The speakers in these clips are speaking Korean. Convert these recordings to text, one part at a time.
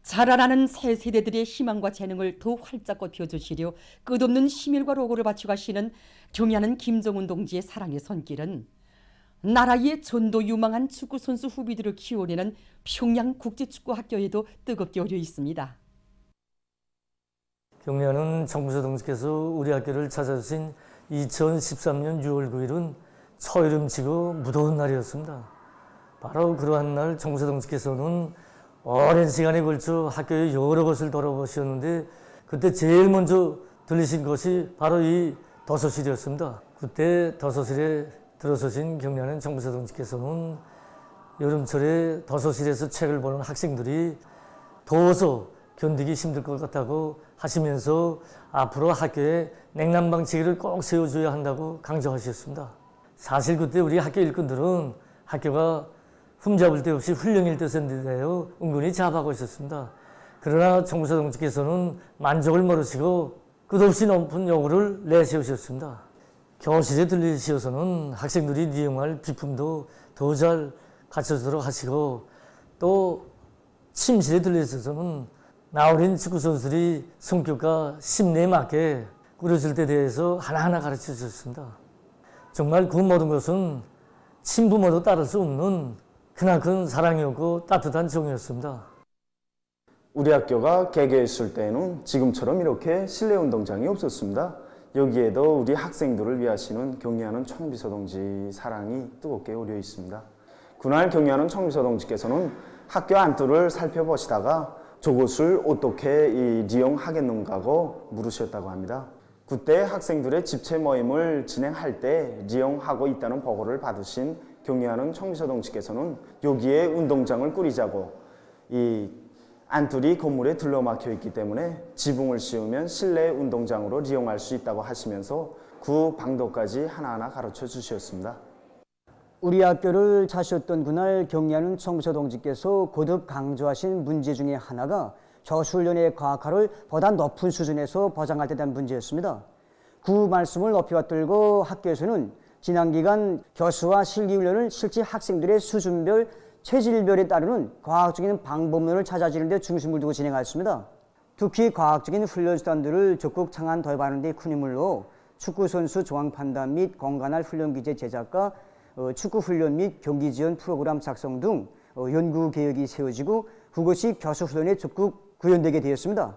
자라나는 새 세대들의 희망과 재능을 더 활짝 펴주시려 끝없는 심혈과 노고를 바쳐가시는 경의하는 김정은 동지의 사랑의 손길은 나라의 전도 유망한 축구 선수 후비들을 키워내는 평양 국제축구학교에도 뜨겁게 어려 있습니다. 경의하는 정부서 동지께서 우리 학교를 찾아주신 2013년 6월 9일은 초여름치고 무더운 날이었습니다. 바로 그러한 날 정부서 동지께서는 오랜 시간에 걸쳐 학교의 여러 곳을 돌아보셨는데 그때 제일 먼저 들리신 것이 바로 이 도서실이었습니다. 그때 도서실에 들어서신 경의하는 정부서 동지께서는 여름철에 도서실에서 책을 보는 학생들이 더워서 견디기 힘들 것 같다고 하시면서 앞으로 학교에 냉난방치기를 꼭 세워줘야 한다고 강조하셨습니다. 사실 그때 우리 학교 일꾼들은 학교가 흠잡을 데 없이 훌륭일 뜻에 대하여 은근히 자업하고 있었습니다. 그러나 정부서 동지께서는 만족을 모르시고 끝없이 높은 요구를 내세우셨습니다. 교실에 들리시어서는 학생들이 이용할 비품도 더 잘 갖춰주도록 하시고 또 침실에 들리셔서는 나어린 축구선수들이 성격과 심리에 맞게 꾸려질 때 대해서 하나하나 가르쳐 주셨습니다. 정말 그 모든 것은 친부모도 따를 수 없는 크나큰 사랑이었고 따뜻한 정이었습니다. 우리 학교가 개교했을 때에는 지금처럼 이렇게 실내 운동장이 없었습니다. 여기에도 우리 학생들을 위하시는 경의하는 총비서 동지 사랑이 뜨겁게 어려 있습니다. 그날 경의하는 총비서 동지께서는 학교 안뜰을 살펴보시다가 저곳을 어떻게 리용하겠는가고 물으셨다고 합니다. 그때 학생들의 집체 모임을 진행할 때 리용하고 있다는 보고를 받으신 경의하는 총비서 동지께서는 여기에 운동장을 꾸리자고 이 안뜰이 건물에 들러막혀 있기 때문에 지붕을 씌우면 실내 운동장으로 이용할 수 있다고 하시면서 그 방도까지 하나하나 가르쳐 주셨습니다. 우리 학교를 찾으셨던 그날 경의하는 총비서 동지께서 거듭 강조하신 문제 중에 하나가 교수훈련의 과학화를 보다 높은 수준에서 보장할 때 대한 문제였습니다. 그 말씀을 높이 받들고 학교에서는 지난 기간 교수와 실기훈련을 실제 학생들의 수준별, 체질별에 따르는 과학적인 방법론을 찾아지는 데 중심을 두고 진행하였습니다. 특히 과학적인 훈련 수단들을 적극 창안 도입하는 데 큰 힘을 넣어 축구선수 조항 판단 및 공간할 훈련 기제 제작과 축구 훈련 및 경기 지원 프로그램 작성 등 연구 계획이 세워지고 그것이 교수 훈련에 적극 구현되게 되었습니다.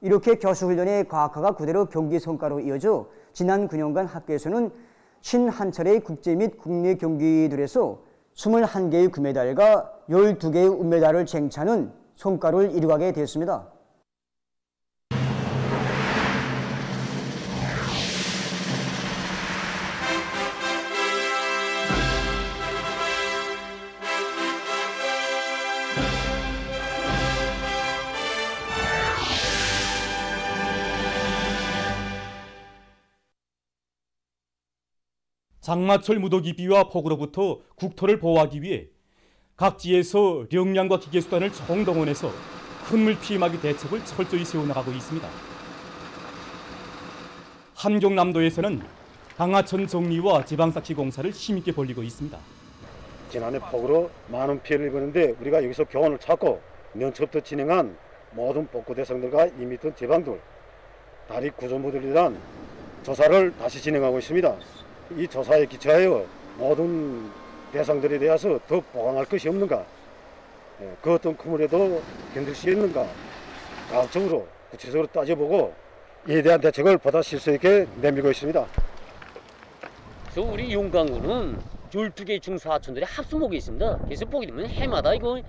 이렇게 교수 훈련의 과학화가 그대로 경기 성과로 이어져 지난 9년간 학교에서는 51차례의 국제 및 국내 경기들에서 21개의 금메달과 12개의 은메달을 쟁취하는 성과를 이루게 되었습니다. 장마철 무더기 비와 폭우로부터 국토를 보호하기 위해 각지에서 역량과 기계수단을 총동원해서 큰 물 피해막이 대책을 철저히 세워나가고 있습니다. 함경남도에서는 방하천 정리와 지방 쌓기 공사를 힘있게 벌이고 있습니다. 지난해 폭우로 많은 피해를 입었는데 우리가 여기서 교훈을 찾고 면접부터 진행한 모든 복구 대상들과 이미 있던 제방들, 다리 구조물들에 대한 조사를 다시 진행하고 있습니다. 이 조사에 기초하여 모든 대상들에 대해서 더 보강할 것이 없는가, 그 어떤 그물에도 견딜 수 있는가 과학적으로 구체적으로 따져보고 이에 대한 대책을 보다 실수 있게 내밀고 있습니다. 그래서 우리 용강구는 12개의 중사하천들의 합수목이 있습니다. 그래서 보게 되면 해마다 이거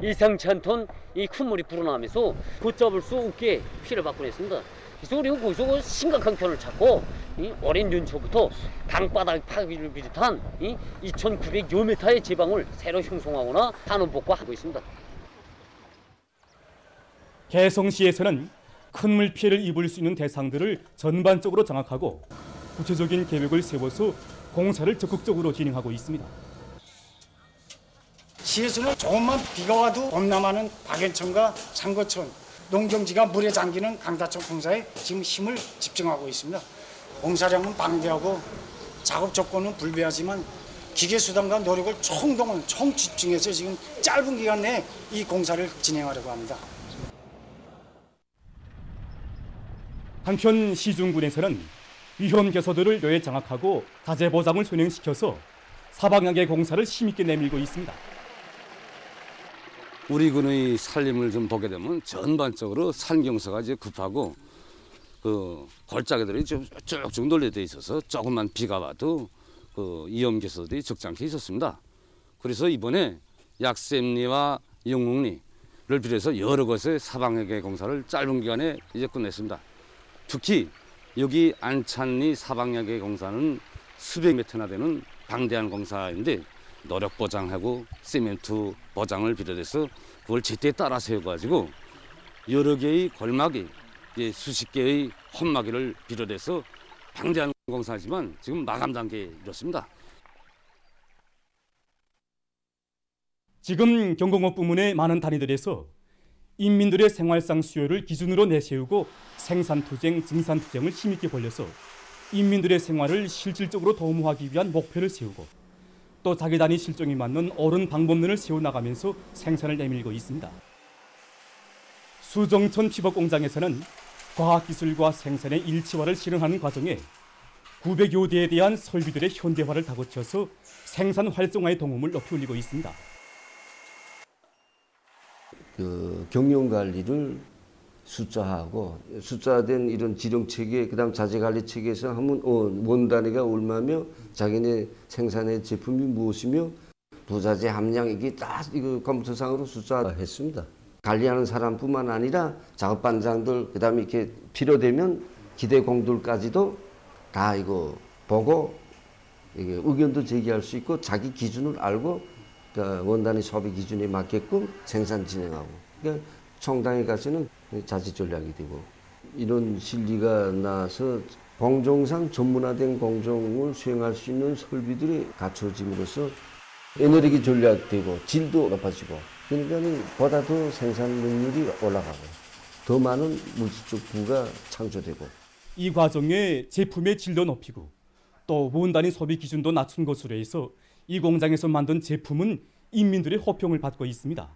예상치 않던 이 큰 물이 불어나면서 걷잡을 수 없게 피해를 받고 있습니다. 그래서 우리가 거기서 심각한 편을 찾고 오랜 연초부터 강바닥 파기를 비롯한 2,900여 미터의 지방을 새로 형성하거나 단원 복구하고 있습니다. 개성시에서는 큰 물 피해를 입을 수 있는 대상들을 전반적으로 장악하고 구체적인 계획을 세워서 공사를 적극적으로 진행하고 있습니다. 시에서는 조금만 비가 와도 범람하는 박연천과 상거천, 농경지가 물에 잠기는 강다천 공사에 지금 힘을 집중하고 있습니다. 공사량은 방대하고 작업 조건은 불비하지만 기계수단과 노력을 총집중해서 지금 짧은 기간 내에 이 공사를 진행하려고 합니다. 한편 시중군에서는 위험 개소들을 뇌에 장악하고 자재 보장을 선행시켜서 사방향의 공사를 힘있게 내밀고 있습니다. 우리 군의 살림을 좀 보게 되면 전반적으로 산경사가 이제 급하고 그 골짜기들이 쭉쭉 널려져 있어서 조금만 비가 와도 그 위험 개소들이 적잖게 있었습니다. 그래서 이번에 약샘리와 영웅리를 비롯해서 여러 곳의 사방향의 공사를 짧은 기간에 이제 끝냈습니다. 특히 여기 안찬리 사방향의 공사는 수백 미터나 되는 방대한 공사인데 노력 보장하고 시멘트 보장을 비롯해서 그걸 제때 따라 세워가지고 여러 개의 골막이 수십 개의 헛마기를 비롯해서 방대한 공사지만 지금 마감 단계에 이렇습니다. 지금 경공업 부문의 많은 단위들에서 인민들의 생활상 수요를 기준으로 내세우고 생산투쟁, 증산투쟁을 힘있게 벌려서 인민들의 생활을 실질적으로 도모하기 위한 목표를 세우고 또 자기 단위 실정에 맞는 옳은 방법론을 세워나가면서 생산을 내밀고 있습니다. 수정천 피복공장에서는 과학기술과 생산의 일치화를 실현하는 과정에 900여 대에 대한 설비들의 현대화를 다고쳐서 생산 활성화의 동음을 높이 올리고 있습니다. 그 경영 관리를 숫자하고 숫자된 이런 지령 체계, 그다음 자재 관리 체계에서 하면 원 단위가 얼마며 자기네 생산의 제품이 무엇이며 부자재 함량 이게 다 이거 컴퓨터상으로 숫자했습니다. 관리하는 사람뿐만 아니라 작업 반장들 그다음에 이렇게 필요되면 기대공들까지도 다 이거 보고 이게 의견도 제기할 수 있고 자기 기준을 알고 그러니까 원단위 소비 기준에 맞게끔 생산 진행하고 그러니까 청당에 가서는 자치 전략이 되고 이런 실리가 나서 공정상 전문화된 공정을 수행할 수 있는 설비들이 갖춰짐으로써 에너지 전략되고 질도 높아지고 그러니까 보다 더 생산 능률이 올라가고 더 많은 물질적 부가 창조되고 이 과정에 제품의 질도 높이고 또 원단위 소비 기준도 낮춘 것으로 해서 이 공장에서 만든 제품은 인민들의 호평을 받고 있습니다.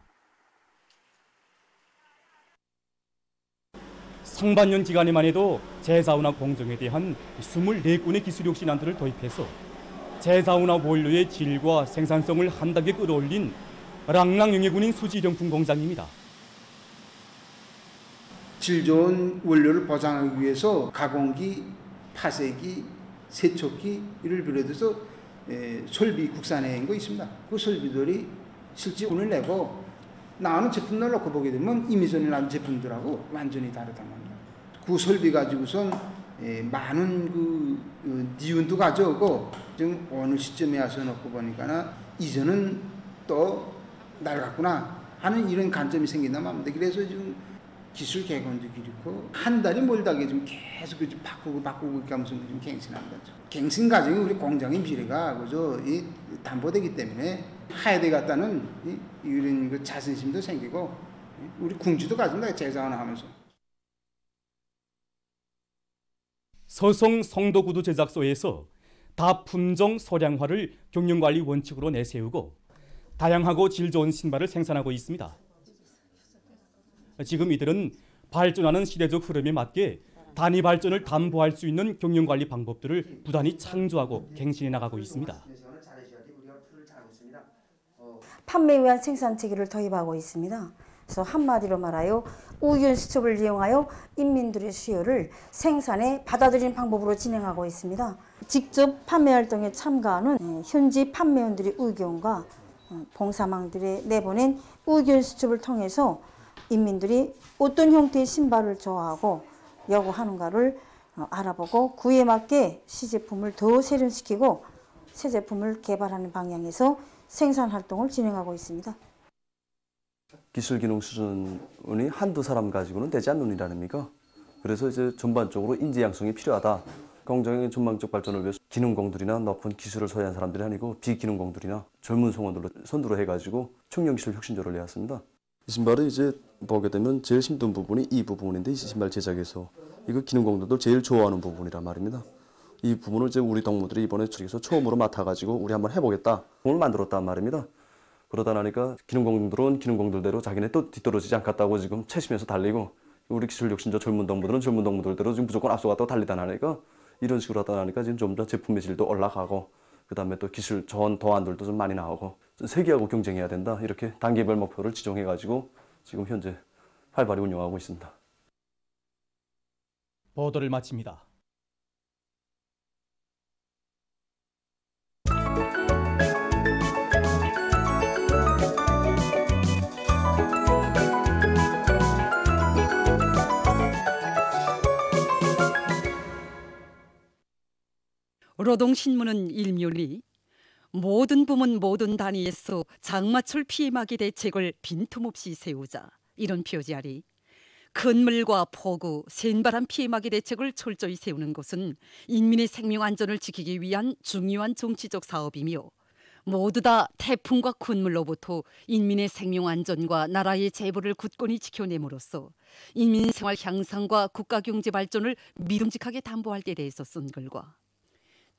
상반년 기간에만 해도 제자운화 공정에 대한 24건의 기술 혁신안들을 도입해서 제자운화 원료의 질과 생산성을 한 단계 끌어올린 랑랑영예군인 수지령품 공장입니다. 질 좋은 원료를 보장하기 위해서 가공기, 파쇄기, 세척기 이를 비롯해서 설비 국산화한 거 있습니다. 그 설비들이 실제 돈을 내고 나오는 제품을 놓고 보게 되면 이미 전에 나온 제품들하고 완전히 다르단 말이에요. 그 설비 가지고선 많은 그 니은도 가져오고 지금 어느 시점에 와서 놓고 보니까 이전은 또 낡았구나 하는 이런 관점이 생긴단 말입니다. 그래서 지금 기술 개건도 그렇고 한 달이 멀다게 좀 계속 바꾸고 이렇게 하면서 좀 갱신한 거죠. 갱신 과정이 우리 공장의 미래가 그저 담보되기 때문에 해야 되겠다는 이런 그 자신심도 생기고 우리 궁지도 가진다 제자하나 하면서. 서성 성도구두 제작소에서 다품종 소량화를 경영관리 원칙으로 내세우고 다양하고 질 좋은 신발을 생산하고 있습니다. 지금 이들은 발전하는 시대적 흐름에 맞게 단위 발전을 담보할 수 있는 경영관리 방법들을 부단히 창조하고 갱신해 나가고 있습니다. 판매에 위한 생산 체계를 도입하고 있습니다. 그래서 한마디로 말하여 우유연 수첩을 이용하여 인민들의 수요를 생산에 받아들이는 방법으로 진행하고 있습니다. 직접 판매 활동에 참가하는 현지 판매원들의 의견과 봉사망들에 내보낸 우유연 수첩을 통해서 인민들이 어떤 형태의 신발을 좋아하고 요구하는가를 알아보고 그에 맞게 시제품을 더 세련시키고 새 제품을 개발하는 방향에서 생산 활동을 진행하고 있습니다. 기술 기능 수준이 한두 사람 가지고는 되지 않는 일 아닙니까? 그래서 이제 전반적으로 인재 양성이 필요하다. 공정의 전망적 발전을 위해서 기능공들이나 높은 기술을 소유한 사람들이 아니고 비기능공들이나 젊은 성원들로 선두로 해가지고 청년기술 혁신조를 내왔습니다. 이 신발을 이제 보게 되면 제일 힘든 부분이 이 부분인데 이 신발 제작에서 이거 기능공들도 제일 좋아하는 부분이란 말입니다. 이 부분을 이제 우리 동무들이 이번에 저기서 처음으로 맡아가지고 우리 한번 해보겠다. 공을 만들었단 말입니다. 그러다 나니까 기능공들은 기능공들대로 자기네 또 뒤떨어지지 않겠다고 지금 채시면서 달리고 우리 기술 혁신자 젊은 동무들은 젊은 동무들대로 지금 무조건 앞서갔다고 달리다 나니까 이런 식으로 하다 나니까 지금 좀 더 제품의 질도 올라가고 그다음에 또 기술 전 도안들도 좀 많이 나오고 세계하고 경쟁해야 된다 이렇게 단계별 목표를 지정해가지고 지금 현재 활발히 운영하고 있습니다. 보도를 마칩니다. 노동신문은 일면이 모든 부문 모든 단위에서 장마철 피해막이 대책을 빈틈없이 세우자 이런 표지 아래 큰 물과 폭우, 센바람 피해막이 대책을 철저히 세우는 것은 인민의 생명 안전을 지키기 위한 중요한 정치적 사업이며 모두 다 태풍과 큰 물로부터 인민의 생명 안전과 나라의 재벌을 굳건히 지켜냄으로써 인민 생활 향상과 국가 경제 발전을 믿음직하게 담보할 때 대해서 쓴 글과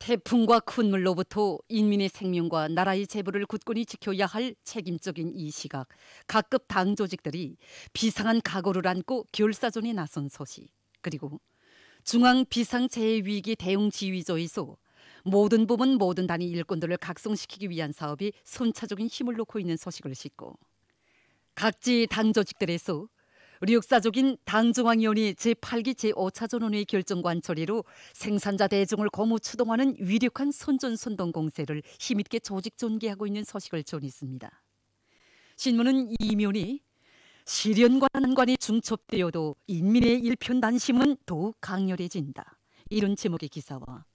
태풍과 큰 물로부터 인민의 생명과 나라의 재벌을 굳건히 지켜야 할 책임적인 이 시각 각급 당 조직들이 비상한 각오를 안고 결사전에 나선 소식 그리고 중앙 비상재해위기 대응지휘소에서 모든 부문 모든 단위 일꾼들을 각성시키기 위한 사업이 선차적인 힘을 놓고 있는 소식을 싣고 각지 당 조직들에서 우리 역사적인 당중앙위원회 제8기 제5차전원회의 결정관 처리로 생산자 대중을 거무 추동하는 위력한 선전선동 공세를 힘있게 조직 전개하고 있는 소식을 전했습니다. 신문은 이면이 시련과 난관이 중첩되어도 인민의 일편단심은 더욱 강렬해진다. 이런 제목의 기사와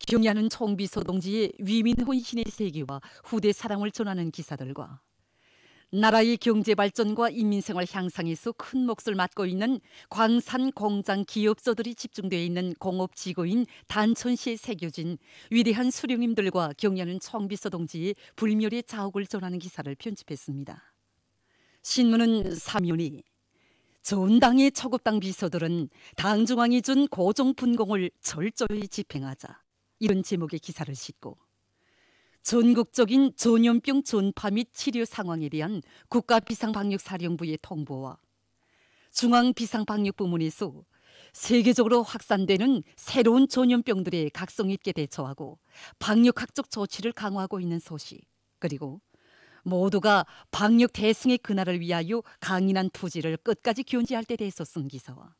경의하는 총비서 동지의 위민 혼신의 세계와 후대 사랑을 전하는 기사들과 나라의 경제 발전과 인민생활 향상에서 큰 몫을 맡고 있는 광산 공장 기업소들이 집중되어 있는 공업지구인 단천시에 새겨진 위대한 수령님들과 경의하는 총비서 동지의 불멸의 자욱을 전하는 기사를 편집했습니다. 신문은 사면이 전당의 초급당 비서들은 당 중앙이 준 고정 분공을 철저히 집행하자 이런 제목의 기사를 싣고 전국적인 전염병 전파 및 치료 상황에 대한 국가비상방역사령부의 통보와 중앙비상방역부문에서 세계적으로 확산되는 새로운 전염병들에 각성 있게 대처하고 방역학적 조치를 강화하고 있는 소식 그리고 모두가 방역 대승의 그날을 위하여 강인한 투지를 끝까지 견지할 때 대해서 쓴 기사와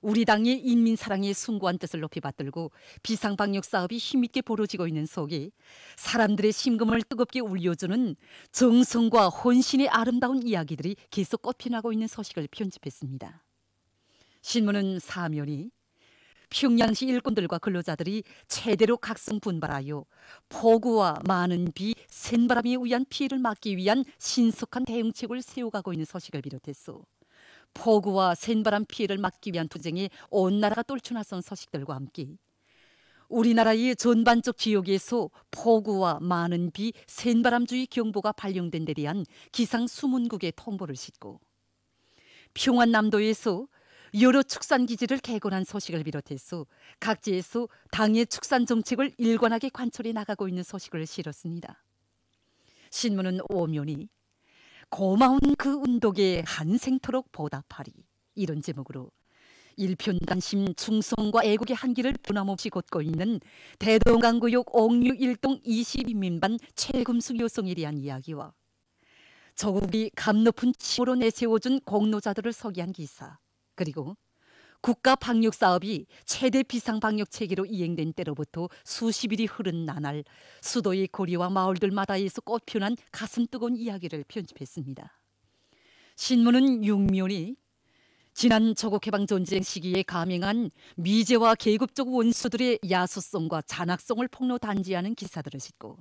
우리 당의 인민사랑의 숭고한 뜻을 높이 받들고 비상방역 사업이 힘있게 벌어지고 있는 속에 사람들의 심금을 뜨겁게 울려주는 정성과 헌신의 아름다운 이야기들이 계속 꽃피나고 있는 소식을 편집했습니다. 신문은 사면이 평양시 일꾼들과 근로자들이 최대로 각성 분발하여 폭우와 많은 비, 센바람에 의한 피해를 막기 위한 신속한 대응책을 세워가고 있는 소식을 비롯해서 폭우와 센바람 피해를 막기 위한 투쟁에 온 나라가 떨쳐나선 소식들과 함께 우리나라의 전반적 지역에서 폭우와 많은 비, 센바람주의 경보가 발령된 데 대한 기상 수문국의 통보를 싣고 평안남도에서 여러 축산기지를 개건한 소식을 비롯해서 각지에서 당의 축산 정책을 일관하게 관철해 나가고 있는 소식을 실었습니다. 신문은 오면이 고마운 그 운동에 한생토록 보답하리 이런 제목으로 일편단심 충성과 애국의 한기를 변함없이 걷고 있는 대동강구역 옥류 1동 22민반 최금숙 여성에 대한 이야기와 조국이 감 높은 힘으로 내세워준 공로자들을 소개한 기사 그리고 국가 방역 사업이 최대 비상 방역 체계로 이행된 때로부터 수십일이 흐른 나날 수도의 거리와 마을들마다에서 꽃피어난 가슴 뜨거운 이야기를 편집했습니다. 신문은 육면이 지난 조국해방 전쟁 시기에 감행한 미제와 계급적 원수들의 야수성과 잔악성을 폭로 단지하는 기사들을 싣고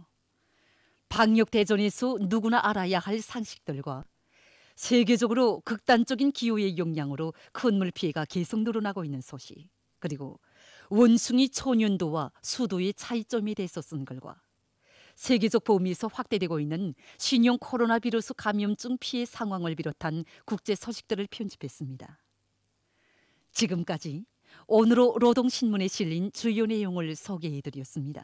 방역 대전에서 누구나 알아야 할 상식들과 세계적으로 극단적인 기후의 영향으로 큰 물 피해가 계속 늘어나고 있는 소식 그리고 원숭이 초년도와 수도의 차이점에 대해서 쓴 글과 세계적 범위에서 확대되고 있는 신형 코로나 바이러스 감염증 피해 상황을 비롯한 국제 소식들을 편집했습니다. 지금까지 오늘로 노동신문에 실린 주요 내용을 소개해드렸습니다.